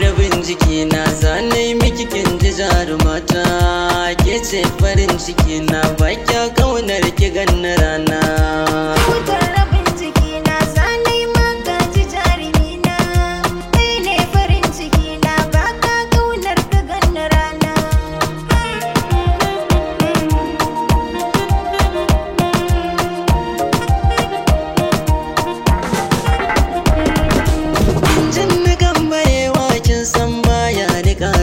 Rabin jikina zanai miki kin ji jarumata, Kece farin cikina ba kya kaunar ki ganna rana. Rabin jikina zanai maka ji jarumina, kai ne farin cikina ba ka kaunar ka ganna rana.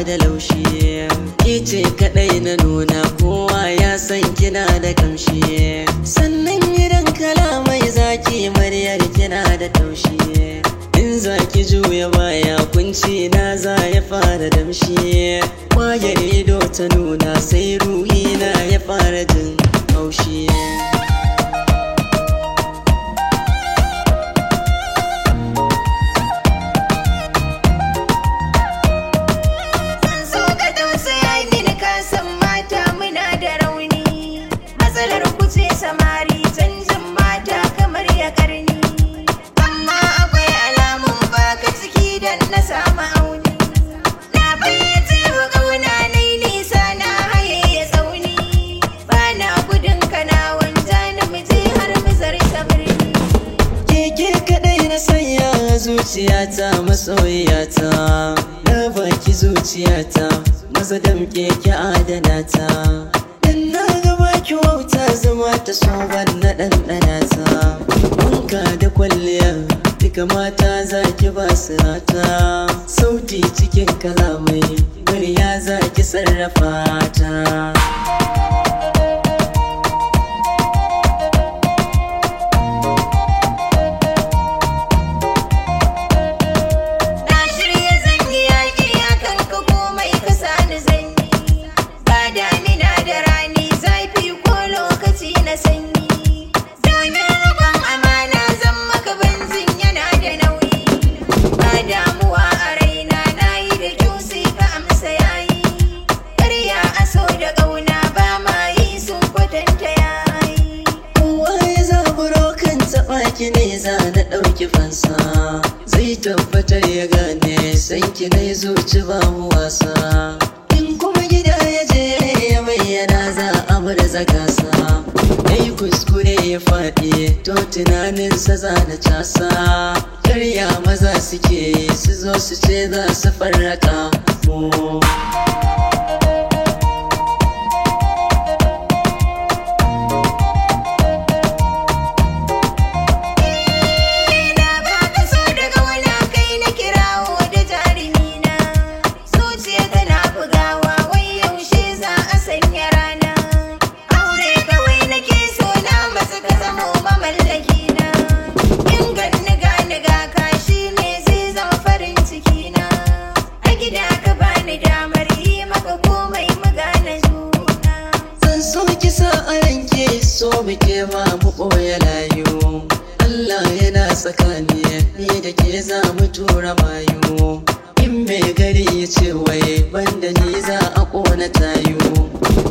Da laushi Kece kadai na nuna kowa ya san kina da kamshi, sannan idan kalamai zaki muryar kina da taushi, in zaki juya baya kunci na za ya fara damshi, kwayar ido ta nuna sai ruhi na ya fara jin haushi. Samari canjin mata kamar ya karni, amma akwai alamun baka ciki dan na samu auni. Na bayyace wa ƙauna nai nisa na haye ya tsauni, bana gudun kana wanja na miji har mizar ta birni. Keke kadai na sanya zuciyata masoyiyata, na baki zuciyata maza damke ki adana ta, dan na gaba ki wauta zama ta so ban na ɗanɗana ta. Wanka da kwalliya duka mata za ki ba su rata, sauti cikin kalamai murya za ki sarrafa ta. Ne za na ɗauki fansa, zai tabbatar ya gane sanki na zuci babu wasa, in kuma gida ya je ya bayyana za a bar zakasa. Dai kuskure ya faɗi to tunaninsa za na casa, karya maza suke su zo su ce za su farraka mu. So muke ma mu ɓoye layu, Allah yana tsakani ni da ke za mu tura mayu, in mai gari ya ce wai banda ni za a ƙona tayu,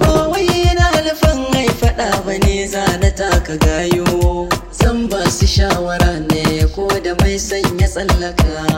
ba wai yana nufin ai faɗa ba ne za na taka gayu, zan ba su shawara ne ko da mai sanya tsallaka.